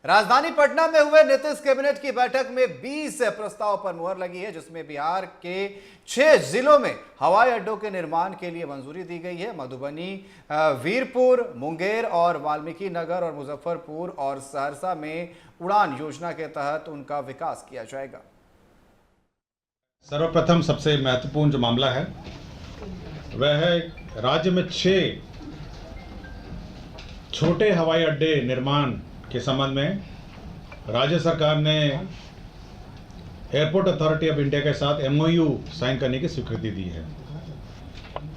राजधानी पटना में हुए नीतीश कैबिनेट की बैठक में 20 प्रस्ताव पर मुहर लगी है, जिसमें बिहार के 6 जिलों में हवाई अड्डों के निर्माण के लिए मंजूरी दी गई है। मधुबनी, वीरपुर, मुंगेर और वाल्मीकि नगर और मुजफ्फरपुर और सहरसा में उड़ान योजना के तहत उनका विकास किया जाएगा। सर्वप्रथम सबसे महत्वपूर्ण जो मामला है वह है राज्य में 6 छोटे हवाई अड्डे निर्माण के संबंध में राज्य सरकार ने एयरपोर्ट अथॉरिटी ऑफ इंडिया के साथ MOU साइन करने की स्वीकृति दी है।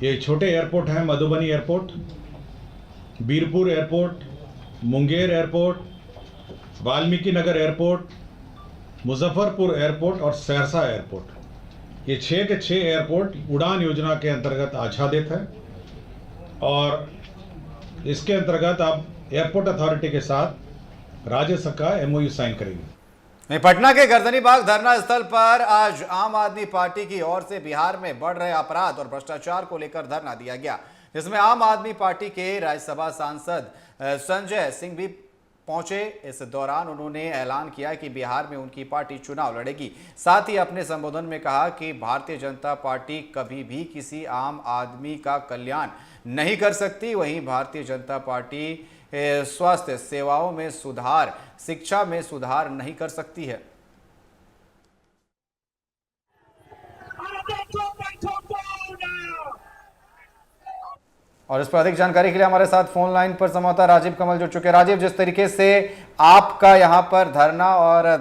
ये छोटे एयरपोर्ट हैं Madhubani airport, Virpur airport, Munger airport, Valmiki Nagar airport, Muzaffarpur airport और सहरसा एयरपोर्ट। ये 6 के 6 एयरपोर्ट उड़ान योजना के अंतर्गत आच्छादित है और इसके अंतर्गत अब एयरपोर्ट अथॉरिटी के साथ राज्य सरकार MOU साइन करेगी। पटना के गर्दनीबाग धरना स्थल पर आज आम आदमी पार्टी की ओर से बिहार में बढ़ रहे अपराध और भ्रष्टाचार को लेकर धरना दिया गया, जिसमें आम आदमी पार्टी के राज्यसभा सांसद संजय सिंह भी पहुंचे। इस दौरान उन्होंने ऐलान किया कि बिहार में उनकी पार्टी चुनाव लड़ेगी। साथ ही अपने संबोधन में कहा कि भारतीय जनता पार्टी कभी भी किसी आम आदमी का कल्याण नहीं कर सकती। वहीं भारतीय जनता पार्टी स्वास्थ्य सेवाओं में सुधार, शिक्षा में सुधार नहीं कर सकती है। और इस पर अधिक जानकारी के लिए हमारे साथ फोन लाइन पर संवाददाता राजीव कमल जुड़ चुके हैं। राजीव, जिस तरीके से आपका यहां पर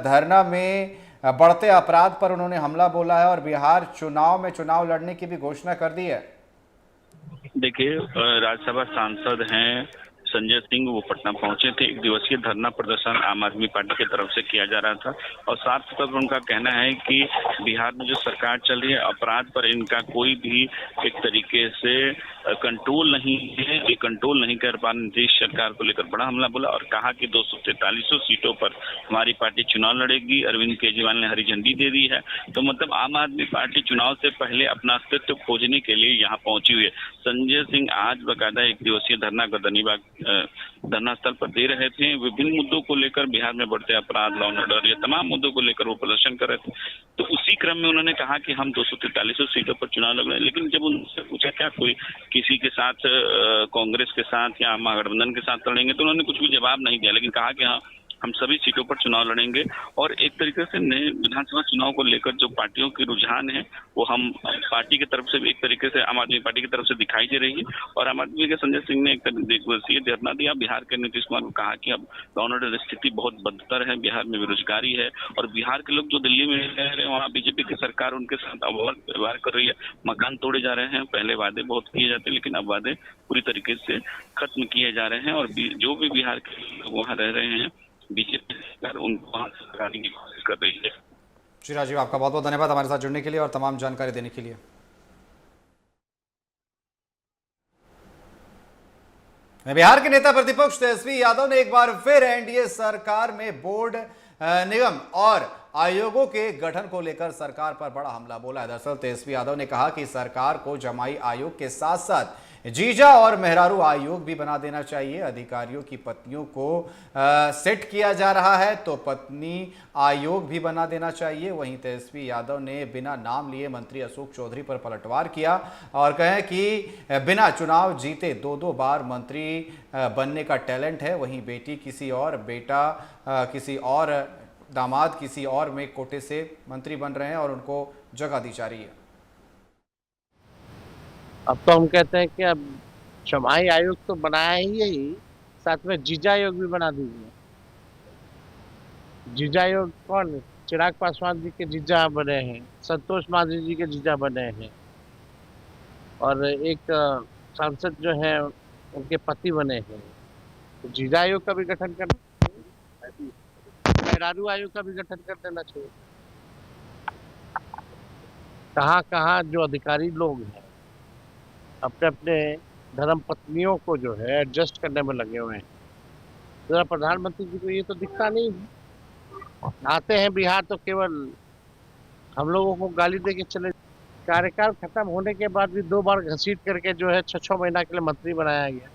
धरना में बढ़ते अपराध पर उन्होंने हमला बोला है और बिहार चुनाव में चुनाव लड़ने की भी घोषणा कर दी है। देखिए, राज्यसभा सांसद हैं संजय सिंह, वो पटना पहुंचे थे। 1 दिवसीय धरना प्रदर्शन आम आदमी पार्टी की तरफ से किया जा रहा था और साथ साथ उनका कहना है कि बिहार में जो सरकार चल रही है, अपराध पर इनका कोई भी एक तरीके से कंट्रोल नहीं है, ये कंट्रोल नहीं कर पा रही नीतीश सरकार को लेकर बड़ा हमला बोला और कहा कि 243 सीटों पर हमारी पार्टी चुनाव लड़ेगी। अरविंद केजरीवाल ने हरी झंडी दे दी है। तो मतलब आम आदमी पार्टी चुनाव से पहले अपना अस्तित्व खोजने के लिए यहाँ पहुंची हुई है। संजय सिंह आज बाकायदा 1 दिवसीय धरना गर्दनीबाग धरना स्थल पर दे रहे थे। विभिन्न मुद्दों को लेकर, बिहार में बढ़ते अपराध, लॉ एंड ऑर्डर, ये तमाम मुद्दों को लेकर वो प्रदर्शन कर रहे थे। तो उसी क्रम में उन्होंने कहा कि हम 243 सीटों पर चुनाव लड़ रहे हैं। लेकिन जब उनसे पूछा क्या कोई किसी के साथ कांग्रेस के साथ या महागठबंधन के साथ लड़ेंगे, तो उन्होंने कुछ भी जवाब नहीं दिया, लेकिन कहा कि हाँ, हम सभी सीटों पर चुनाव लड़ेंगे। और एक तरीके से नए विधानसभा चुनाव को लेकर जो पार्टियों की रुझान है वो हम पार्टी की तरफ से भी एक तरीके से आम आदमी पार्टी की तरफ से दिखाई दे रही है। और आम आदमी के संजय सिंह ने एक दिवसीय धरना दिया। बिहार के नीतीश कुमार को कहा कि अब लॉ एंड ऑर्डर स्थिति बहुत बदतर है, बिहार में बेरोजगारी है और बिहार के लोग जो दिल्ली में रह रहे हैं वहाँ बीजेपी की सरकार उनके साथ अवैध व्यवहार कर रही है। मकान तोड़े जा रहे हैं। पहले वादे बहुत किए जाते हैं लेकिन अब वादे पूरी तरीके से खत्म किए जा रहे हैं और जो भी बिहार के लोग वहाँ रह रहे हैं, बीजेपी सरकार उनको वहां से हटाने की कोशिश कर रही है। जी राजीव, आपका बहुत बहुत धन्यवाद हमारे साथ जुड़ने के लिए और तमाम जानकारी देने के लिए। बिहार के नेता प्रतिपक्ष तेजस्वी यादव ने एक बार फिर एनडीए सरकार में बोर्ड, निगम और आयोगों के गठन को लेकर सरकार पर बड़ा हमला बोला है। दरअसल तेजस्वी यादव ने कहा कि सरकार को जमाई आयोग के साथ साथ जीजा और मेहरारू आयोग भी बना देना चाहिए। अधिकारियों की पत्नियों को सेट किया जा रहा है तो पत्नी आयोग भी बना देना चाहिए। वहीं तेजस्वी यादव ने बिना नाम लिए मंत्री अशोक चौधरी पर पलटवार किया और कहें कि बिना चुनाव जीते 2-2 बार मंत्री बनने का टैलेंट है। वहीं बेटी किसी और, बेटा किसी और, दामाद किसी और में कोटे से मंत्री बन रहे हैं और उनको जगह दी जा रही है। अब तो हम कहते हैं कि अब जमाई आयोग तो बनाया ही है, साथ में जीजा आयोग भी बना दीजिए। जीजा आयोग कौन? चिराग पासवान जी के जीजा बने हैं, संतोष मांझी जी के जीजा बने हैं और एक सांसद जो है उनके पति बने हैं। तो जीजा आयोग का भी गठन करना चाहिए, मेहरारू आयोग का भी गठन कर देना चाहिए। कहाँ जो अधिकारी लोग हैं अपने अपने धर्म पत्नियों को जो है एडजस्ट करने में लगे हुए हैं। जरा प्रधानमंत्री जी को ये तो दिखता नहीं है। आते हैं बिहार तो केवल हम लोगों को गाली दे के चले। कार्यकाल खत्म होने के बाद भी 2 बार घसीट करके जो है 6-6 महीना के लिए मंत्री बनाया गया।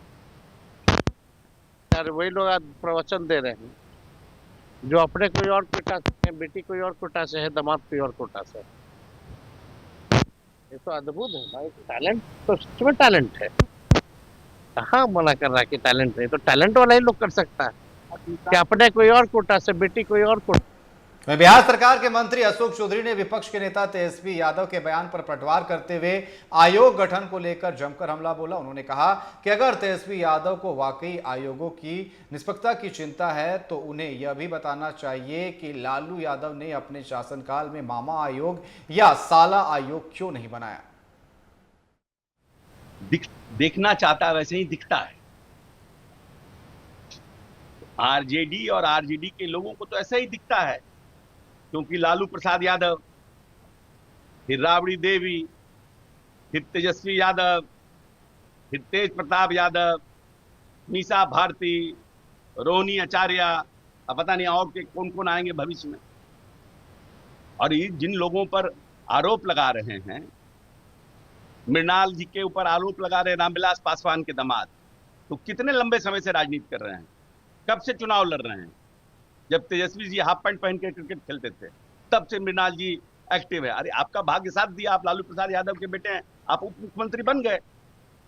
वही लोग आज प्रवचन दे रहे हैं जो अपने कोई और कोटा से है, बेटी कोई और कोटा से है, दामाद कोई और कोटा से है। ये तो अद्भुत है भाई, टैलेंट तो सच में टैलेंट है। कहाँ मना कर रहा है कि टैलेंट है, तो टैलेंट वाला ही लोग कर सकता है कि अपने कोई और कोटा से, बेटी कोई और कोटा। वहीं बिहार सरकार के मंत्री अशोक चौधरी ने विपक्ष के नेता तेजस्वी यादव के बयान पर पलटवार करते हुए आयोग गठन को लेकर जमकर हमला बोला। उन्होंने कहा कि अगर तेजस्वी यादव को वाकई आयोगों की निष्पक्षता की चिंता है तो उन्हें यह भी बताना चाहिए कि लालू यादव ने अपने शासनकाल में मामा आयोग या साला आयोग क्यों नहीं बनाया। देखना चाहता है वैसे ही दिखता है। आरजेडी और आरजेडी के लोगों को तो ऐसा ही दिखता है, क्योंकि लालू प्रसाद यादव, फिर राबड़ी देवी, फिर तेजस्वी यादव, फिर तेज प्रताप यादव, मीसा भारती, रोहिणी आचार्य, अब पता नहीं और के कौन कौन आएंगे भविष्य में। और ये जिन लोगों पर आरोप लगा रहे हैं, मृणाल जी के ऊपर आरोप लगा रहे हैं, रामविलास पासवान के दामाद, तो कितने लंबे समय से राजनीति कर रहे हैं, कब से चुनाव लड़ रहे हैं। जब तेजस्वी जी हाफ पैंट पहन के क्रिकेट खेलते थे तब से मृणाल जी एक्टिव है। अरे आपका भाग्य साथ दिया, आप लालू प्रसाद यादव के बेटे हैं, आप उप मुख्यमंत्री बन गए।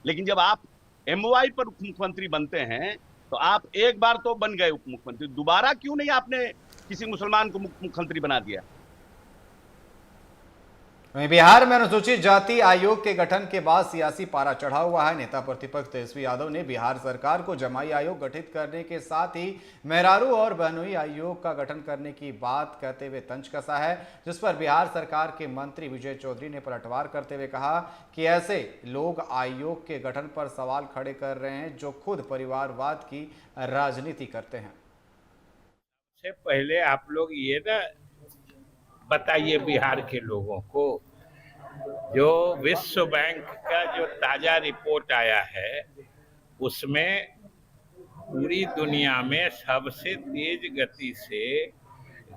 लेकिन जब आप एमओआई पर उप मुख्यमंत्री बनते हैं तो आप एक बार तो बन गए उप मुख्यमंत्री, दोबारा क्यों नहीं आपने किसी मुसलमान को मुख्यमंत्री बना दिया। वहीं बिहार में अनुसूचित जाति आयोग के गठन के बाद सियासी पारा चढ़ा हुआ है। नेता प्रतिपक्ष तेजस्वी यादव ने बिहार सरकार को जमाई आयोग गठित करने के साथ ही मेहरारू और बहनोई आयोग का गठन करने की बात कहते हुए तंज कसा है, जिस पर बिहार सरकार के मंत्री विजय चौधरी ने पलटवार करते हुए कहा कि ऐसे लोग आयोग के गठन पर सवाल खड़े कर रहे हैं जो खुद परिवारवाद की राजनीति करते हैं। सबसे पहले आप लोग ये ना बताइए बिहार के लोगों को, जो विश्व बैंक का जो ताजा रिपोर्ट आया है उसमें पूरी दुनिया में सबसे तेज गति से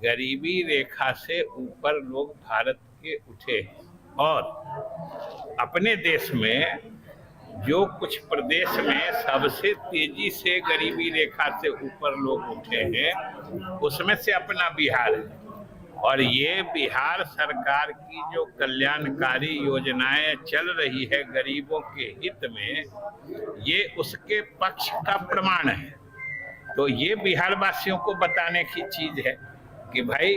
गरीबी रेखा से ऊपर लोग भारत के उठे हैं। और अपने देश में जो कुछ प्रदेश में सबसे तेजी से गरीबी रेखा से ऊपर लोग उठे हैं उसमें से अपना बिहार है। और ये बिहार सरकार की जो कल्याणकारी योजनाएं चल रही है गरीबों के हित में, ये उसके पक्ष का प्रमाण है। तो ये बिहार वासियों को बताने की चीज है कि भाई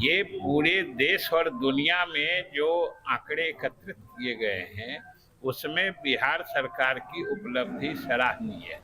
ये पूरे देश और दुनिया में जो आंकड़े एकत्रित किए गए हैं उसमें बिहार सरकार की उपलब्धि सराहनीय है।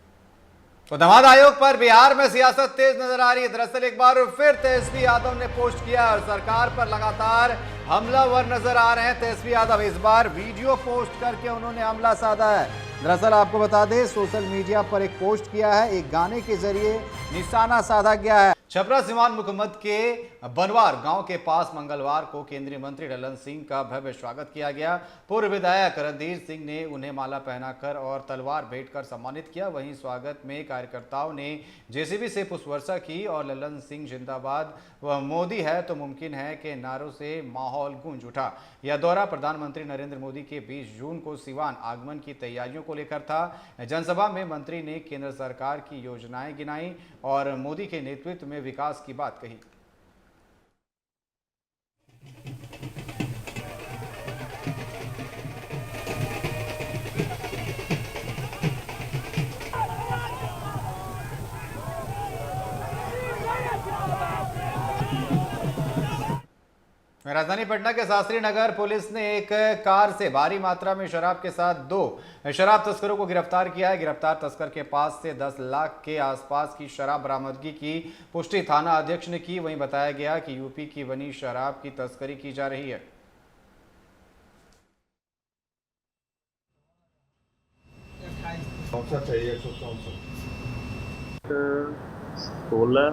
तो दामाद आयोग पर बिहार में सियासत तेज नजर आ रही है। दरअसल एक बार फिर तेजस्वी यादव ने पोस्ट किया और सरकार पर लगातार हमलावर नजर आ रहे हैं तेजस्वी यादव। इस बार वीडियो पोस्ट करके उन्होंने हमला साधा है। दरअसल आपको बता दें, सोशल मीडिया पर एक पोस्ट किया है, एक गाने के जरिए निशाना साधा गया है। छपरा सीवान मुकम्मद के बनवार गांव के पास मंगलवार को केंद्रीय मंत्री ललन सिंह का भव्य स्वागत किया गया। पूर्व विधायक रणधीर सिंह ने उन्हें माला पहनाकर और तलवार भेंट कर सम्मानित किया। वहीं स्वागत में कार्यकर्ताओं ने जेसीबी से पुष्पवर्षा की और ललन सिंह जिंदाबाद व मोदी है तो मुमकिन है के नारों से माहौल गूंज उठा। यह दौरा प्रधानमंत्री नरेंद्र मोदी के 20 जून को सीवान आगमन की तैयारियों को लेकर था। जनसभा में मंत्री ने केंद्र सरकार की योजनाएं गिनाई और मोदी के नेतृत्व में विकास की बात कही। राजधानी पटना के शास्त्री नगर पुलिस ने एक कार से भारी मात्रा में शराब के साथ 2 शराब तस्करों को गिरफ्तार किया है। गिरफ्तार तस्कर के पास से 10 लाख के आसपास की शराब बरामदगी की पुष्टि थाना अध्यक्ष ने की। वहीं बताया गया कि यूपी की बनी शराब की तस्करी की जा रही है। सोलह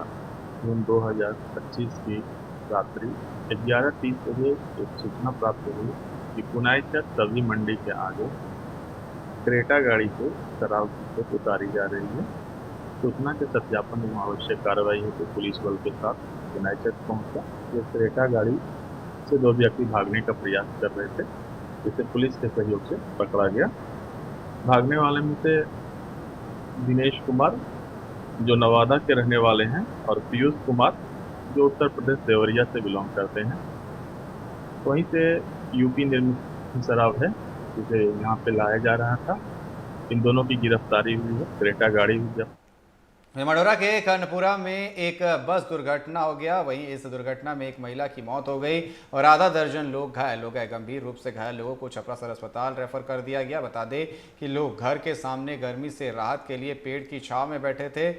जून 2025 की रात्रि 11:30 बजे एक सूचना प्राप्त हुई कि पुनाईचक सब्जी मंडी के आगे क्रेटा गाड़ी से शराब की उतारी जा रही है। सूचना के सत्यापन एवं आवश्यक कार्रवाई हेतु पुलिस बल के साथ पुनाईचक पहुंचा। ये क्रेटा गाड़ी से 2 व्यक्ति भागने का प्रयास कर रहे थे, जिसे पुलिस के सहयोग से पकड़ा गया। भागने वाले में से दिनेश कुमार जो नवादा के रहने वाले हैं और पीयूष कुमार जो उत्तर प्रदेश देवरिया से बिलोंग करते हैं। वहीं से यूपी निर्मित शराब है जिसे यहाँ पे लाया जा रहा था। इन दोनों की गिरफ्तारी हुई है। क्रेटा गाड़ी भी जब्त। मडौरा के कर्णपुरा में एक बस दुर्घटना हो गया। वहीं इस दुर्घटना में एक महिला की मौत हो गई और आधा दर्जन लोग घायल हो गए। गंभीर रूप से घायल लोगों को छपरा सदर अस्पताल रेफर कर दिया गया। बता दें कि लोग घर के सामने गर्मी से राहत के लिए पेड़ की छांव में बैठे थे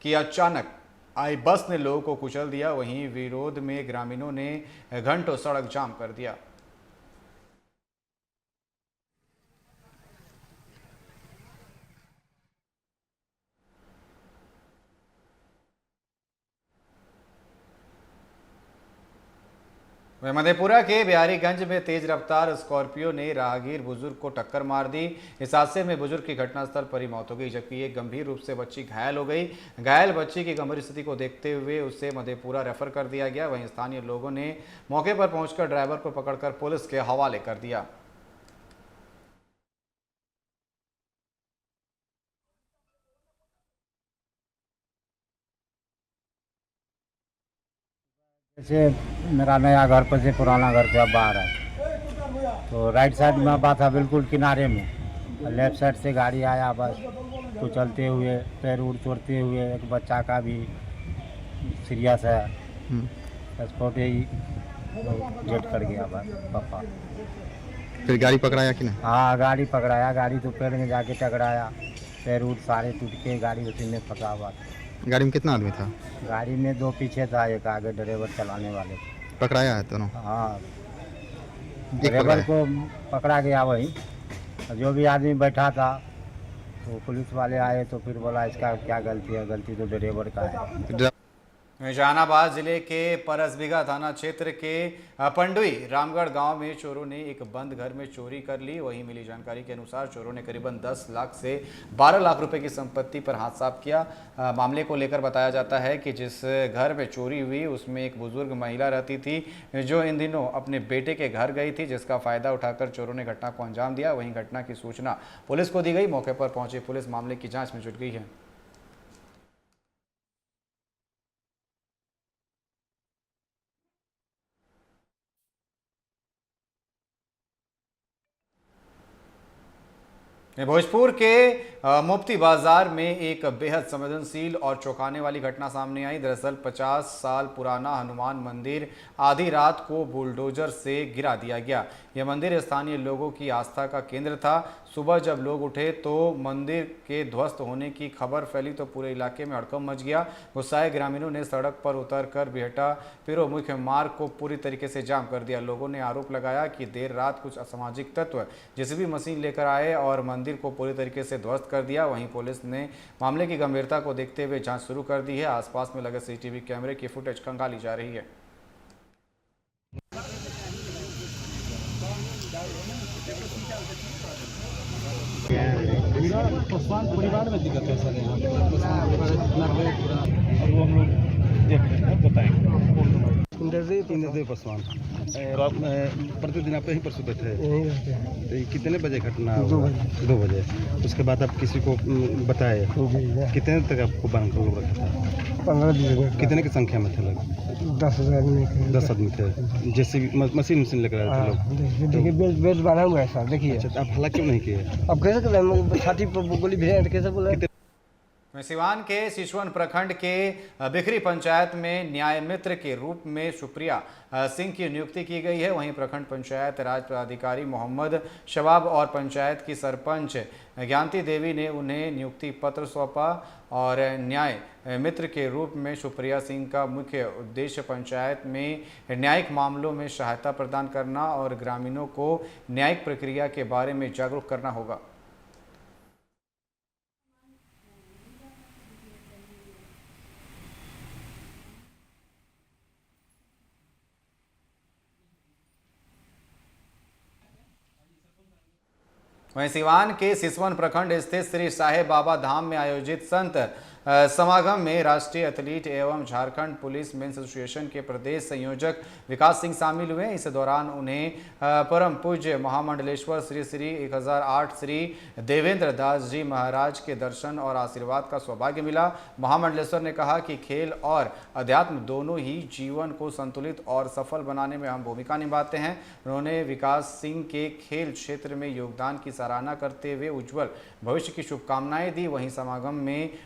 कि अचानक आई बस ने लोगों को कुचल दिया। वहीं विरोध में ग्रामीणों ने घंटों सड़क जाम कर दिया। मधेपुरा के बिहारीगंज में तेज रफ्तार स्कॉर्पियो ने राहगीर बुजुर्ग को टक्कर मार दी। इस हादसे में बुजुर्ग की घटनास्थल पर ही मौत हो गई, जबकि एक गंभीर रूप से बच्ची घायल हो गई। घायल बच्ची की गंभीर स्थिति को देखते हुए उसे मधेपुरा रेफर कर दिया गया। वहीं स्थानीय लोगों ने मौके पर पहुंचकर ड्राइवर को पकड़कर पुलिस के हवाले कर दिया। जैसे मेरा नया घर पर से पुराना घर पे अब बाहर है, तो राइट साइड में बात था बिल्कुल किनारे में, और लेफ्ट साइड से गाड़ी आया, बस कुचलते हुए पैर उड़ तोड़ते हुए एक बच्चा का भी सीरियस है। स्पॉट ही जेट कर गया बस पापा। फिर गाड़ी पकड़ाया कि नहीं? हाँ गाड़ी पकड़ाया, गाड़ी तो पेड़ में जाके टकराया, पैर उड़ सारे टूट के गाड़ी उसी में फंसा हुआ था। गाड़ी में कितना आदमी था? गाड़ी में 2 पीछे था, एक आगे ड्राइवर चलाने वाले थे। पकड़ाया है दोनों? हाँ ड्राइवर को पकड़ा गया वही, जो भी आदमी बैठा था तो पुलिस वाले आए तो फिर बोला इसका क्या गलती है, गलती तो ड्राइवर का है। जहानाबाद जिले के परसबिघा थाना क्षेत्र के पंडुई रामगढ़ गांव में चोरों ने एक बंद घर में चोरी कर ली। वहीं मिली जानकारी के अनुसार चोरों ने करीबन 10 लाख से 12 लाख रुपए की संपत्ति पर हाथ साफ किया। मामले को लेकर बताया जाता है कि जिस घर में चोरी हुई उसमें एक बुजुर्ग महिला रहती थी, जो इन दिनों अपने बेटे के घर गई थी, जिसका फायदा उठाकर चोरों ने घटना को अंजाम दिया। वहीं घटना की सूचना पुलिस को दी गई। मौके पर पहुंची पुलिस मामले की जाँच में जुट गई है। भोजपुर के मुफ्ती बाजार में एक बेहद संवेदनशील और चौंकाने वाली घटना सामने आई। दरअसल 50 साल पुराना हनुमान मंदिर आधी रात को बुलडोजर से गिरा दिया गया। यह मंदिर स्थानीय लोगों की आस्था का केंद्र था। सुबह जब लोग उठे तो मंदिर के ध्वस्त होने की खबर फैली तो पूरे इलाके में हड़कंप मच गया। गुस्साए ग्रामीणों ने सड़क पर उतरकर बिहटा पिरो मुख्य मार्ग को पूरी तरीके से जाम कर दिया। लोगों ने आरोप लगाया कि देर रात कुछ असामाजिक तत्व जेसीबी मशीन लेकर आए और मंदिर को पूरी तरीके से ध्वस्त कर दिया। वहीं पुलिस ने मामले की गंभीरता को देखते हुए जांच शुरू कर दी है। आसपास में लगे सीसीटीवी कैमरे की फुटेज खंगाली जा रही है। परिवार में दिक्कत है सर, यहाँ वो हम लोग देख रहे हैं, बताएंगे। इंद्रदेव पासवान प्रतिदिन आप यहीं पर सोते थे? तो ये कितने बजे घटना? 2 बजे। उसके बाद आप किसी को बताए? कितने तक आपको बांध कर रखा था? 15 दिन। कितने की संख्या में थे लोग? 10 आदमी थे। जैसे मशीन लेकर आए थे लोग? देखिए बेल्ट बांधा हुआ है सर, देखिए। अच्छा, आप हल्ला क्यों नहीं किए? अब कैसे करें, छाती पर गोली भेजे, कैसे बोले? सिवान के सिसवन प्रखंड के बिखरी पंचायत में न्याय मित्र के रूप में सुप्रिया सिंह की नियुक्ति की गई है। वहीं प्रखंड पंचायत राज पदाधिकारी मोहम्मद शबाब और पंचायत की सरपंच ज्ञानती देवी ने उन्हें नियुक्ति पत्र सौंपा। और न्याय मित्र के रूप में सुप्रिया सिंह का मुख्य उद्देश्य पंचायत में न्यायिक मामलों में सहायता प्रदान करना और ग्रामीणों को न्यायिक प्रक्रिया के बारे में जागरूक करना होगा। वहीं सिवान के सिसवन प्रखंड स्थित श्री साहेब बाबा धाम में आयोजित संत समागम में राष्ट्रीय एथलीट एवं झारखंड पुलिस मेंस एसोसिएशन के प्रदेश संयोजक विकास सिंह शामिल हुए। इस दौरान उन्हें परम पूज्य महामंडलेश्वर श्री श्री 1008 श्री देवेंद्र दास जी महाराज के दर्शन और आशीर्वाद का सौभाग्य मिला। महामंडलेश्वर ने कहा कि खेल और अध्यात्म दोनों ही जीवन को संतुलित और सफल बनाने में अहम भूमिका निभाते हैं। उन्होंने विकास सिंह के खेल क्षेत्र में योगदान की सराहना करते हुए उज्जवल भविष्य की शुभकामनाएं दी। वहीं समागम में